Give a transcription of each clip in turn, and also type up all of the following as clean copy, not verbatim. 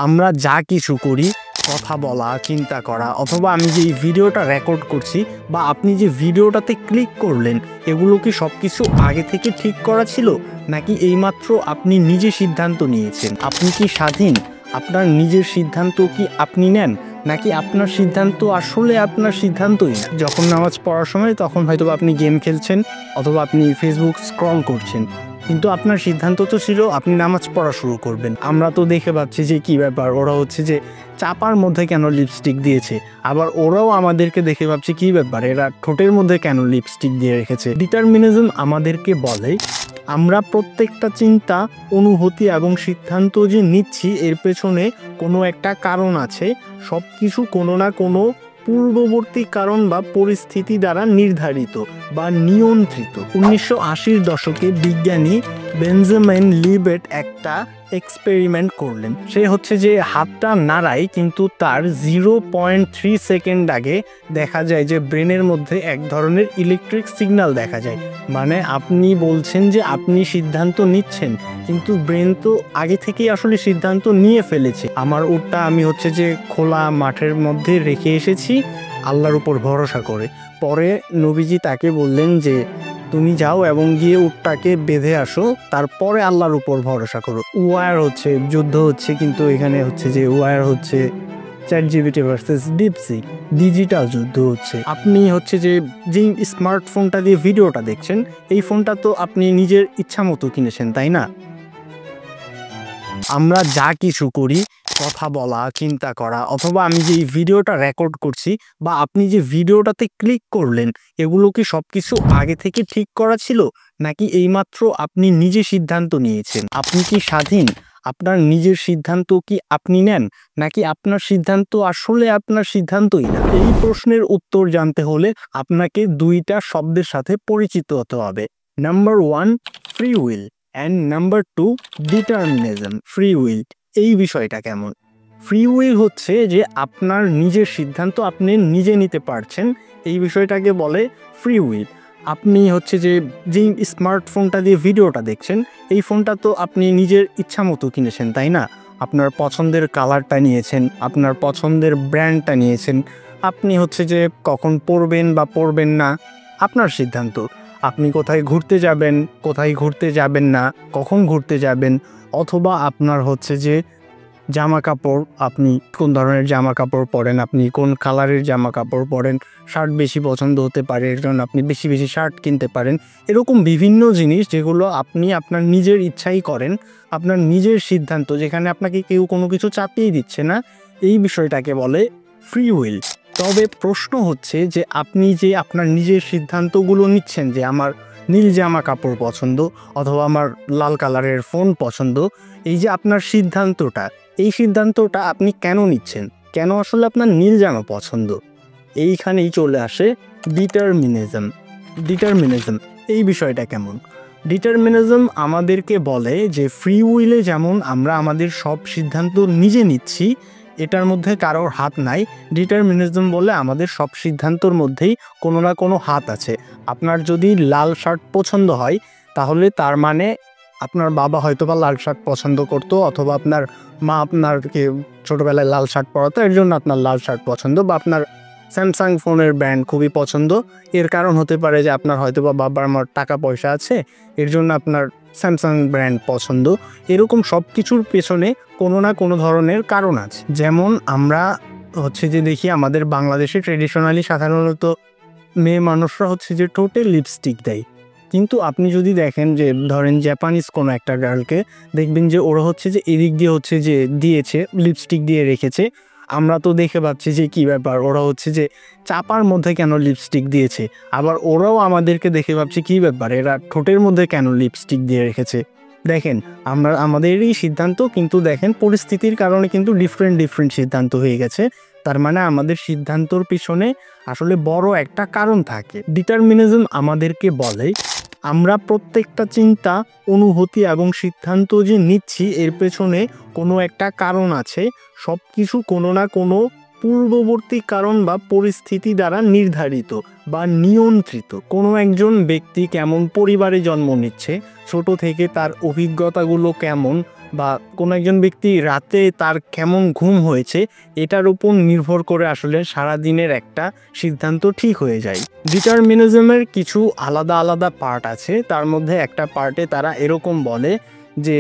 আমরা যা কিছু করি, কথা বলা, চিন্তা করা, অথবা আমি যে এই ভিডিওটা রেকর্ড করছি বা আপনি যে ভিডিওটাতে ক্লিক করলেন, এগুলো কি সব কিছু আগে থেকে ঠিক করা ছিল, নাকি এইমাত্র আপনি নিজে সিদ্ধান্ত নিয়েছেন? আপনি কি স্বাধীন? আপনার নিজের সিদ্ধান্ত কি আপনি নেন, নাকি আপনার সিদ্ধান্ত আসলে আপনার সিদ্ধান্তই না? যখন নামাজ পড়ার সময় তখন হয়তো আপনি গেম খেলছেন অথবা আপনি ফেসবুক স্ক্রল করছেন, কিন্তু আপনার সিদ্ধান্ত তো ছিল আপনি নামাজ পড়া শুরু করবেন। আমরা তো দেখে পাচ্ছি যে কি ব্যাপার, ওরা হচ্ছে যে চাপার মধ্যে কেন লিপস্টিক দিয়েছে, আবার ওরাও আমাদেরকে দেখে ভাবছে কি ব্যাপার, এরা ঠোঁটের মধ্যে কেন লিপস্টিক দিয়ে রেখেছে। ডিটারমিনিজম আমাদেরকে বলে আমরা প্রত্যেকটা চিন্তা, অনুভূতি এবং সিদ্ধান্ত যে নিচ্ছি এর পেছনে কোনো একটা কারণ আছে। সব কিছু কোনো না কোনো পূর্ববর্তী কারণ বা পরিস্থিতি দ্বারা নির্ধারিত বা নিয়ন্ত্রিত। 1980-র দশকে বিজ্ঞানী বেঞ্জামিন লিবেট একটা এক্সপেরিমেন্ট করলেন। সে হচ্ছে যে হাতটা নাড়ায়, কিন্তু তার 0.3 সেকেন্ড আগে দেখা যায় যে ব্রেনের মধ্যে এক ধরনের ইলেকট্রিক সিগন্যাল দেখা যায়। মানে আপনি বলছেন যে আপনি সিদ্ধান্ত নিচ্ছেন, কিন্তু ব্রেন তো আগে থেকেই আসলে সিদ্ধান্ত নিয়ে ফেলেছে। আমার উটটা আমি হচ্ছে যে খোলা মাঠের মধ্যে রেখে এসেছি আল্লাহর উপর ভরসা করে। পরে নবীজি তাকে বললেন যে তুমি যাও এবং গিয়ে উটটাকে বেঁধে আসো, তারপরে আল্লাহর উপর ভরসা করো। ওয়ার হচ্ছে যুদ্ধ হচ্ছে, কিন্তু এখানে হচ্ছে যে ওয়ার হচ্ছে চ্যাটজিপিটি ভার্সেস ডিপসিক, ডিজিটাল যুদ্ধ হচ্ছে। আপনি হচ্ছে যে যেই স্মার্টফোনটা দিয়ে ভিডিওটা দেখছেন, এই ফোনটা তো আপনি নিজের ইচ্ছা মতো কিনেছেন, তাই না? আমরা যা কিছু করি, কথা বলা, চিন্তা করা, অথবা আমি যে এই ভিডিওটা রেকর্ড করছি বা আপনি যে ভিডিওটাতে ক্লিক করলেন, এগুলো কি সব কিছু আগে থেকে ঠিক করা ছিল, নাকি এইমাত্র আপনি নিজে সিদ্ধান্ত নিয়েছেন? আপনি কি স্বাধীন? আপনার নিজের সিদ্ধান্ত কি আপনি নেন, নাকি আপনার সিদ্ধান্ত আসলে আপনার সিদ্ধান্তই না? এই প্রশ্নের উত্তর জানতে হলে আপনাকে দুইটা শব্দের সাথে পরিচিত হতে হবে। Number 1 free will and number 2 determinism. Free will, এই বিষয়টা কেমন? ফ্রি উইল হচ্ছে যে আপনার নিজের সিদ্ধান্ত আপনি নিজে নিতে পারছেন, এই বিষয়টাকে বলে ফ্রি উইল। আপনি হচ্ছে যে যেই স্মার্টফোনটা দিয়ে ভিডিওটা দেখছেন, এই ফোনটা তো আপনি নিজের ইচ্ছা মতো কিনেছেন, তাই না? আপনার পছন্দের কালারটা নিয়েছেন, আপনার পছন্দের ব্র্যান্ডটা নিয়েছেন। আপনি হচ্ছে যে কখন পরবেন বা পরবেন না, আপনার সিদ্ধান্ত। আপনি কোথায় ঘুরতে যাবেন, কোথায় ঘুরতে যাবেন না, কখন ঘুরতে যাবেন, অথবা আপনার হচ্ছে যে জামা কাপড়, আপনি কোন ধরনের জামা কাপড় পরেন, আপনি কোন কালারের জামা কাপড় পরেন, শার্ট বেশি পছন্দ হতে পারে, এর জন্য আপনি বেশি বেশি শার্ট কিনতে পারেন। এরকম বিভিন্ন জিনিস যেগুলো আপনি আপনার নিজের ইচ্ছাই করেন, আপনার নিজের সিদ্ধান্ত, যেখানে আপনাকে কেউ কোনো কিছু চাপিয়ে দিচ্ছে না, এই বিষয়টাকে বলে ফ্রি উইল। তবে প্রশ্ন হচ্ছে যে আপনি যে আপনার নিজের সিদ্ধান্তগুলো নিচ্ছেন, যে আমার নীল জামা কাপড় পছন্দ অথবা আমার লাল কালারের ফোন পছন্দ, এই যে আপনার সিদ্ধান্তটা, এই সিদ্ধান্তটা আপনি কেন নিচ্ছেন? কেন আসলে আপনার নীল জামা পছন্দ? এইখানেই চলে আসে ডিটারমিনিজম। ডিটারমিনিজম, এই বিষয়টা কেমন? ডিটারমিনিজম আমাদেরকে বলে যে ফ্রি উইলে যেমন আমরা আমাদের সব সিদ্ধান্ত নিজে নিচ্ছি, এটার মধ্যে কারোর হাত নাই। ডিটারমিনিজম বলে আমাদের সব সিদ্ধান্তর মধ্যেই কোনো না কোনো হাত আছে। আপনার যদি লাল শার্ট পছন্দ হয়, তাহলে তার মানে আপনার বাবা হয়তোবা লাল শার্ট পছন্দ করতো, অথবা আপনার মা আপনারকে ছোটোবেলায় লাল শার্ট পরাতো, এর জন্য আপনার লাল শার্ট পছন্দ। বা আপনার স্যামসাং ফোনের ব্র্যান্ড খুবই পছন্দ, এর কারণ হতে পারে যে আপনার হয়তোবা বাবার মার টাকা পয়সা আছে, এর জন্য আপনার স্যামসাং ব্র্যান্ড পছন্দ। এরকম সব কিছুর পেছনে কোনো না কোনো ধরনের কারণ আছে। যেমন আমরা হচ্ছে যে দেখি আমাদের বাংলাদেশে ট্রেডিশনালি সাধারণত মেয়ে মানুষরা হচ্ছে যে ঠোঁটে লিপস্টিক দেয়, কিন্তু আপনি যদি দেখেন যে ধরেন জাপানিজ কোনো একটা গার্লকে দেখবেন যে ওরা হচ্ছে যে এদিক দিয়ে হচ্ছে যে দিয়েছে, লিপস্টিক দিয়ে রেখেছে। আমরা তো দেখে পাচ্ছি যে কি ব্যাপার, ওরা হচ্ছে যে চাপার মধ্যে কেন লিপস্টিক দিয়েছে, আবার ওরাও আমাদেরকে দেখে ভাবছে কি ব্যাপার, এরা ঠোঁটের মধ্যে কেন লিপস্টিক দিয়ে রেখেছে। দেখেন আমরা আমাদেরই সিদ্ধান্ত, কিন্তু দেখেন পরিস্থিতির কারণে কিন্তু ডিফারেন্ট সিদ্ধান্ত হয়ে গেছে। তার মানে আমাদের সিদ্ধান্তর পিছনে আসলে বড় একটা কারণ থাকে। ডিটারমিনিজম আমাদেরকে বলে আমরা প্রত্যেকটা চিন্তা, অনুভূতি এবং সিদ্ধান্ত যে নিচ্ছি এর পেছনে কোনো একটা কারণ আছে। সব কিছু কোনো না কোনো পূর্ববর্তী কারণ বা পরিস্থিতি দ্বারা নির্ধারিত বা নিয়ন্ত্রিত। কোনো একজন ব্যক্তি কেমন পরিবারে জন্ম নিচ্ছে, ছোট থেকে তার অভিজ্ঞতাগুলো কেমন, বা কোনো একজন ব্যক্তি রাতে তার কেমন ঘুম হয়েছে এটার উপর নির্ভর করে আসলে সারাদিনের একটা সিদ্ধান্ত ঠিক হয়ে যায়। ডিটারমিনিজমের কিছু আলাদা আলাদা পার্ট আছে, তার মধ্যে একটা পার্টে তারা এরকম বলে যে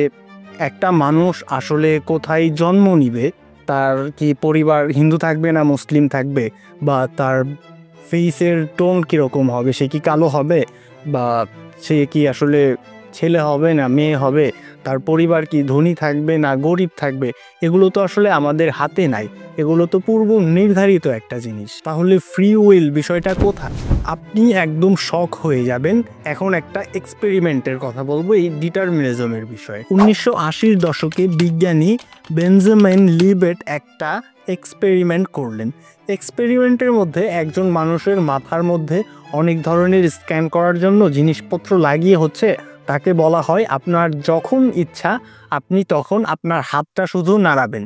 একটা মানুষ আসলে কোথায় জন্ম নিবে, তার কি পরিবার হিন্দু থাকবে না মুসলিম থাকবে, বা তার ফেসের টোন কীরকম হবে, সে কি কালো হবে, বা সে কি আসলে ছেলে হবে না মেয়ে হবে, তার পরিবার কি ধনী থাকবে না গরিব থাকবে, এগুলো তো আসলে আমাদের হাতে নাই, এগুলো তো পূর্ব নির্ধারিত একটা জিনিস। তাহলে ফ্রি উইল বিষয়টা কোথায়? আপনি একদম শক হয়ে যাবেন। এখন একটা এক্সপেরিমেন্টের কথা বলবো এই ডিটারমিনিজমের বিষয়ে। 1980-র দশকে বিজ্ঞানী বেঞ্জামিন লিবেট একটা এক্সপেরিমেন্ট করলেন। এক্সপেরিমেন্টের মধ্যে একজন মানুষের মাথার মধ্যে অনেক ধরনের স্ক্যান করার জন্য জিনিসপত্র লাগিয়ে তাকে বলা হয় আপনার যখন ইচ্ছা আপনি তখন আপনার হাতটা শুধু নাড়াবেন।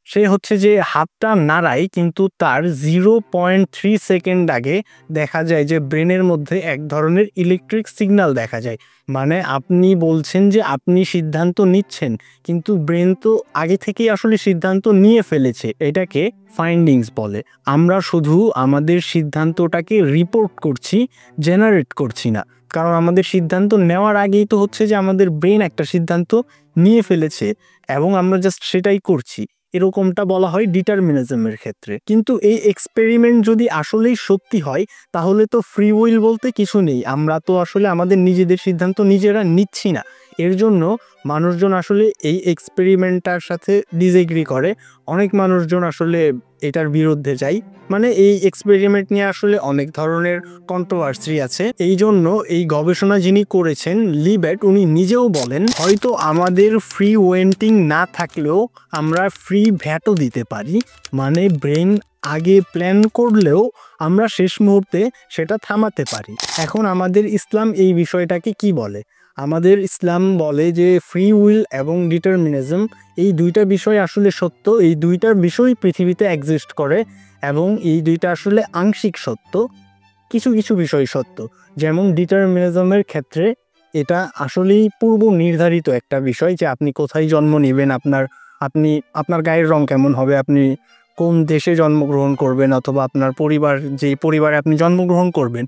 সে যে হাতটা নাড়ায়, কিন্তু তার 0.3 সেকেন্ড আগে দেখা যায় যে ব্রেনের মধ্যে এক ধরনের ইলেকট্রিক সিগন্যাল দেখা যায়। মানে আপনি বলছেন যে আপনি সিদ্ধান্ত নিচ্ছেন, কিন্তু ব্রেন তো আগে থেকেই আসলে সিদ্ধান্ত নিয়ে ফেলেছে। এটাকে ফাইন্ডিংস বলে। আমরা শুধু আমাদের সিদ্ধান্তটাকে রিপোর্ট করছি, জেনারেট করছি না। কারণ আমাদের সিদ্ধান্ত নেওয়ার আগেই তো যে আমাদের ব্রেন একটা সিদ্ধান্ত নিয়ে ফেলেছে এবং আমরা জাস্ট সেটাই করছি। এরকমটা বলা হয় ডিটারমিনিজমের ক্ষেত্রে। কিন্তু এই এক্সপেরিমেন্ট যদি আসলেই সত্যি হয় তাহলে তো ফ্রি উইল বলতে কিছু নেই। আমরা তো আসলে আমাদের নিজেদের সিদ্ধান্ত নিজেরা নিচ্ছি না। এর জন্য মানুষজন আসলে এই এক্সপেরিমেন্টটার সাথে ডিসএগ্রি করে। অনেক মানুষজন আসলে এটার বিরুদ্ধে যায়। মানে এই এক্সপেরিমেন্ট নিয়ে আসলে অনেক ধরনের কন্ট্রোভার্সি আছে। এই জন্য এই গবেষণা যিনি করেছেন লিবেট, উনি নিজেও বলেন হয়তো আমাদের ফ্রি ওয়েন্টিং না থাকলেও আমরা ফ্রি ভ্যাটও দিতে পারি। মানে ব্রেন আগে প্ল্যান করলেও আমরা শেষ মুহূর্তে সেটা থামাতে পারি। এখন আমাদের ইসলাম এই বিষয়টাকে কি বলে? আমাদের ইসলাম বলে যে ফ্রি উইল এবং ডিটারমিনিজম এই দুইটা বিষয় আসলে সত্য। এই দুইটার বিষয় পৃথিবীতে এক্সিস্ট করে এবং এই দুইটা আসলে আংশিক সত্য। কিছু কিছু বিষয় সত্য, যেমন ডিটারমিনিজমের ক্ষেত্রে এটা আসলেই পূর্ব নির্ধারিত একটা বিষয় যে আপনি কোথায় জন্ম নেবেন, আপনার গায়ের রং কেমন হবে, আপনি কোন দেশে জন্মগ্রহণ করবেন, অথবা আপনার পরিবার, যেই পরিবারে আপনি জন্মগ্রহণ করবেন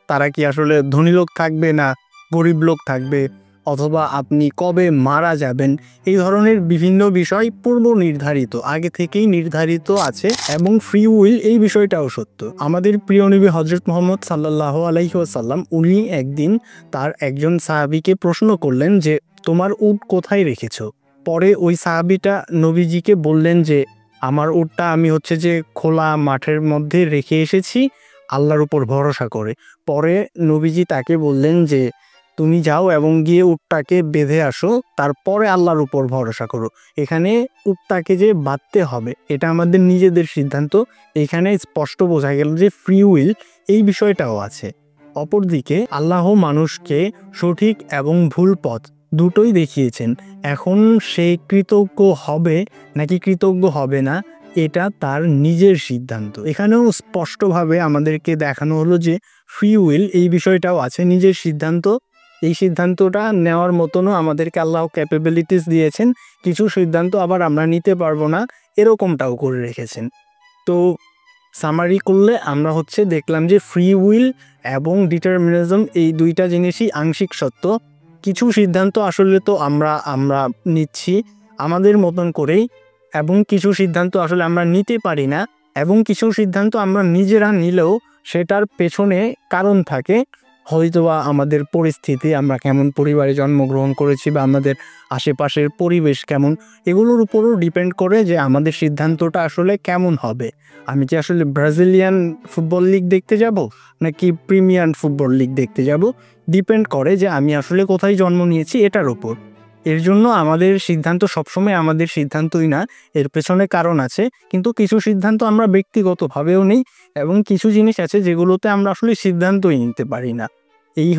তারা কি আসলে ধনী লোক থাকবে না গরিব লোক থাকবে, অথবা আপনি কবে মারা যাবেন, এই ধরনের বিভিন্ন বিষয় পূর্ব নির্ধারিত, আগে থেকেই নির্ধারিত আছে। এবং ফ্রি উইল এই বিষয়টাও সত্য। আমাদের প্রিয় নবী হযরত মুহাম্মদ সাল্লাল্লাহু আলাইহি ওয়াসাল্লাম উনি একদিন তার একজন সাহাবীকে প্রশ্ন করলেন যে তোমার উট কোথায় রেখেছো? পরে ওই সাহাবীটা নবীজিকে বললেন যে আমার উটটা আমি যে খোলা মাঠের মধ্যে রেখে এসেছি আল্লাহর উপর ভরসা করে। পরে নবীজি তাকে বললেন যে তুমি যাও এবং গিয়ে উটটাকে বেঁধে আসো, তারপরে আল্লাহর উপর ভরসা করো। এখানে উটটাকে যে বাঁধতে হবে এটা আমাদের নিজেদের সিদ্ধান্ত। এখানে স্পষ্ট বোঝা গেল যে ফ্রি উইল এই বিষয়টাও আছে। অপরদিকে আল্লাহ মানুষকে সঠিক এবং ভুল পথ দুটোই দেখিয়েছেন। এখন সে কৃতজ্ঞ হবে নাকি কৃতজ্ঞ হবে না এটা তার নিজের সিদ্ধান্ত। এখানেও স্পষ্টভাবে আমাদেরকে দেখানো হলো যে ফ্রি উইল এই বিষয়টাও আছে, নিজের সিদ্ধান্ত। এই সিদ্ধান্তটা নেওয়ার মতনও আমাদেরকে আল্লাহ ক্যাপাবিলিটিস দিয়েছেন। কিছু সিদ্ধান্ত আবার আমরা নিতে পারবো না, এরকমটাও করে রেখেছেন। তো সামারি করলে আমরা দেখলাম যে ফ্রি উইল এবং ডিটারমিনিজম এই দুইটা জিনিসই আংশিক সত্য। কিছু সিদ্ধান্ত আসলে তো আমরা নিচ্ছি আমাদের মতন করেই, এবং কিছু সিদ্ধান্ত আসলে আমরা নিতে পারি না, এবং কিছু সিদ্ধান্ত আমরা নিজেরা নিলেও সেটার পেছনে কারণ থাকে। হয়তোবা আমাদের পরিস্থিতি, আমরা কেমন পরিবারে জন্মগ্রহণ করেছি বা আমাদের আশেপাশের পরিবেশ কেমন, এগুলোর উপরও ডিপেন্ড করে যে আমাদের সিদ্ধান্তটা আসলে কেমন হবে। আমি কি আসলে ব্রাজিলিয়ান ফুটবল লিগ দেখতে যাব নাকি প্রিমিয়ার ফুটবল লিগ দেখতে যাব, ডিপেন্ড করে যে আমি আসলে কোথায় জন্ম নিয়েছি এটার উপর। এর জন্য আমাদের সিদ্ধান্ত সবসময় আমাদের সিদ্ধান্তই না, এর পেছনে কারণ আছে। কিন্তু কিছু সিদ্ধান্ত আমরা ব্যক্তিগতভাবেও নিই এবং কিছু জিনিস আছে যেগুলোতে আমরা আসলে সিদ্ধান্তই নিতে পারি না। এই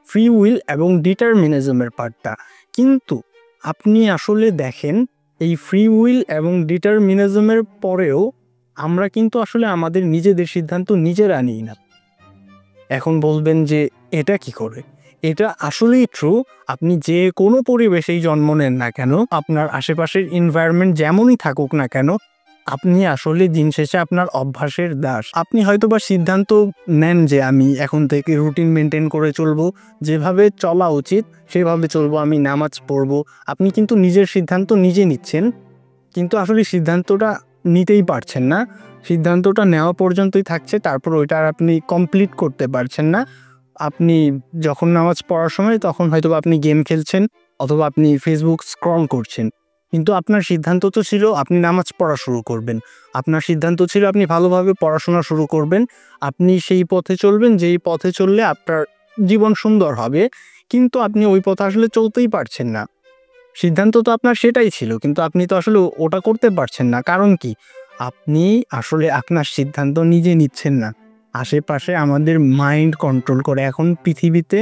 ফ্রি উইল এবং ডিটারমিনিজমের পার্টটা। কিন্তু আপনি আসলে দেখেন এই ফ্রি উইল এবং ডিটারমিনিজমের পরেও আমরা কিন্তু আসলে আমাদের নিজেদের সিদ্ধান্ত নিজেরা নিই না। এখন বলবেন যে এটা কি করে? এটা আসলেই ট্রু। আপনি যে কোনো পরিবেশেই জন্ম নেন না কেন, আপনার আশেপাশের এনভায়রনমেন্ট যেমনই থাকুক না কেন, আপনি আসলে দিন শেষে আপনার অভ্যাসের দাস। আপনি হয়তোবা সিদ্ধান্ত নেন যে আমি এখন থেকে রুটিন মেনটেন করে চলবো, যেভাবে চলা উচিত সেভাবে চলবো, আমি নামাজ পড়বো। আপনি কিন্তু নিজের সিদ্ধান্ত নিজে নিচ্ছেন, কিন্তু আসলে সিদ্ধান্তটা নিতেই পারছেন না। সিদ্ধান্তটা নেওয়া পর্যন্তই থাকছে, তারপর ওইটা আর আপনি কমপ্লিট করতে পারছেন না। আপনি যখন নামাজ পড়ার সময় তখন হয়তোবা আপনি গেম খেলছেন অথবা আপনি ফেসবুক স্ক্রল করছেন। কিন্তু আপনার সিদ্ধান্ত তো ছিল আপনি নামাজ পড়া শুরু করবেন। আপনার সিদ্ধান্ত ছিল আপনি ভালোভাবে পড়াশোনা শুরু করবেন। আপনি সেই পথে চলবেন যেই পথে চললে আপনার জীবন সুন্দর হবে। কিন্তু আপনি ওই পথে আসলে চলতেই পারছেন না। সিদ্ধান্ত তো আপনার সেটাই ছিল, কিন্তু আপনি তো আসলে ওটা করতে পারছেন না। কারণ কি? আপনি আসলে আপনার সিদ্ধান্ত নিজে নিচ্ছেন না। আশেপাশে আমাদের মাইন্ড কন্ট্রোল করে। এখন পৃথিবীতে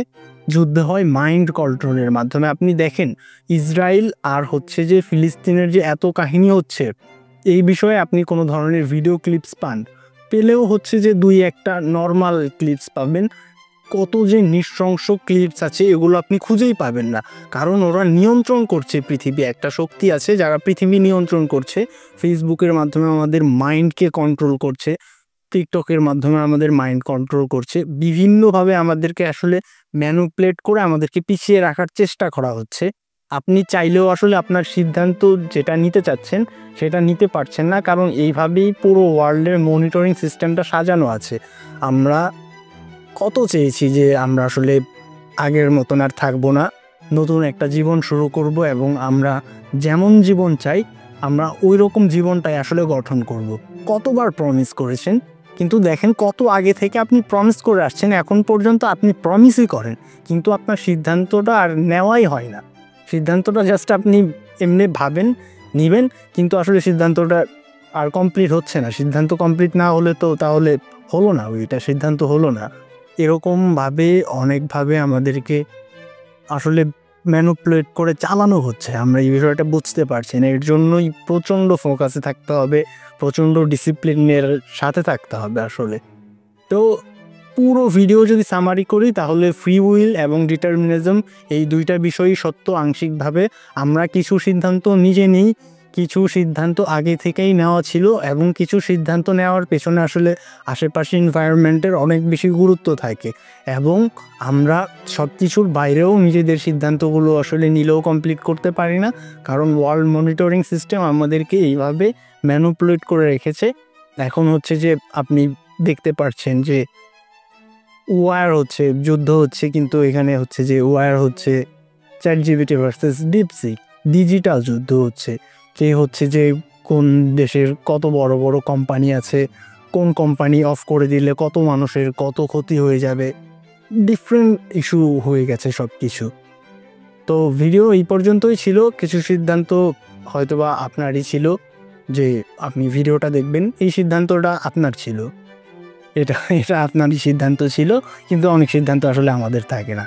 যুদ্ধ হয় মাইন্ড কন্ট্রোলের মাধ্যমে। আপনি দেখেন ইসরায়েল আর হচ্ছে যে ফিলিস্তিনের যে এত কাহিনী হচ্ছে, এই বিষয়ে আপনি কোনো ধরনের ভিডিও ক্লিপস পান, পেলেও হচ্ছে যে 2-1টা নর্মাল ক্লিপস পাবেন। কত যে নৃশংস ক্লিপস আছে এগুলো আপনি খুঁজেই পাবেন না। কারণ ওরা নিয়ন্ত্রণ করছে পৃথিবী, একটা শক্তি আছে যারা পৃথিবী নিয়ন্ত্রণ করছে। ফেসবুকের মাধ্যমে আমাদের মাইন্ডকে কন্ট্রোল করছে, টিকটকের মাধ্যমে আমাদের মাইন্ড কন্ট্রোল করছে। বিভিন্নভাবে আমাদেরকে আসলে ম্যানিপুলেট করে আমাদেরকে পিছিয়ে রাখার চেষ্টা করা হচ্ছে। আপনি চাইলেও আসলে আপনার সিদ্ধান্ত যেটা নিতে চাচ্ছেন সেটা নিতে পারছেন না, কারণ এইভাবেই পুরো ওয়ার্ল্ডের মনিটরিং সিস্টেমটা সাজানো আছে। আমরা কত চেয়েছি যে আমরা আসলে আগের মতন আর থাকবো না, নতুন একটা জীবন শুরু করব এবং আমরা যেমন জীবন চাই আমরা ওই রকম জীবনটাই আসলে গঠন করব। কতবার প্রমিস করেছেন, কিন্তু দেখেন কত আগে থেকে আপনি প্রমিস করে আসছেন, এখন পর্যন্ত আপনি প্রমিসই করেন কিন্তু আপনার সিদ্ধান্তটা আর নেওয়াই হয় না। সিদ্ধান্তটা জাস্ট আপনি এমনি ভাবেন নিবেন, কিন্তু আসলে সিদ্ধান্তটা আর কমপ্লিট হচ্ছে না। সিদ্ধান্ত কমপ্লিট না হলে তো তাহলে হলো না, ওইটা সিদ্ধান্ত হলো না। এরকমভাবে অনেকভাবে আমাদেরকে আসলে ম্যানিপুলেট করে চালানো হচ্ছে। আমরা এই বিষয়টা বুঝতে পারছি না। এর জন্যই প্রচণ্ড ফোকাসে থাকতে হবে, প্রচণ্ড ডিসিপ্লিনের সাথে থাকতে হবে আসলে। তো পুরো ভিডিও যদি সামারি করি তাহলে ফ্রি উইল এবং ডিটারমিনিজম এই দুইটা বিষয়ই সত্য আংশিকভাবে। আমরা কিছু সিদ্ধান্ত নিজে নিই, কিছু সিদ্ধান্ত আগে থেকেই নেওয়া ছিল এবং কিছু সিদ্ধান্ত নেওয়ার পেছনে আসলে আশেপাশে এনভায়রনমেন্টের অনেক বেশি গুরুত্ব থাকে এবং আমরা সব কিছুর বাইরেও নিজেদের সিদ্ধান্তগুলো আসলে নিলেও কমপ্লিট করতে পারি না, কারণ ওয়ার্ল্ড মনিটরিং সিস্টেম আমাদেরকে এইভাবে ম্যানিপুলেট করে রেখেছে। এখন হচ্ছে যে আপনি দেখতে পাচ্ছেন যে ওয়ার হচ্ছে, যুদ্ধ হচ্ছে, কিন্তু এখানে হচ্ছে যে ওয়ার হচ্ছে চ্যাটজিপিটি ভার্সেস ডিপসিক, ডিজিটাল যুদ্ধ হচ্ছে। কে হচ্ছে যে কোন দেশের কত বড় বড় কোম্পানি আছে, কোন কোম্পানি অফ করে দিলে কত মানুষের কত ক্ষতি হয়ে যাবে, ডিফারেন্ট ইস্যু হয়ে গেছে সব কিছু। তো ভিডিও এই পর্যন্তই ছিল। কিছু সিদ্ধান্ত হয়তোবা আপনারই ছিল যে আপনি ভিডিওটা দেখবেন, এই সিদ্ধান্তটা আপনার ছিল, এটা আপনারই সিদ্ধান্ত ছিল, কিন্তু অনেক সিদ্ধান্ত আসলে আমাদের থাকে না।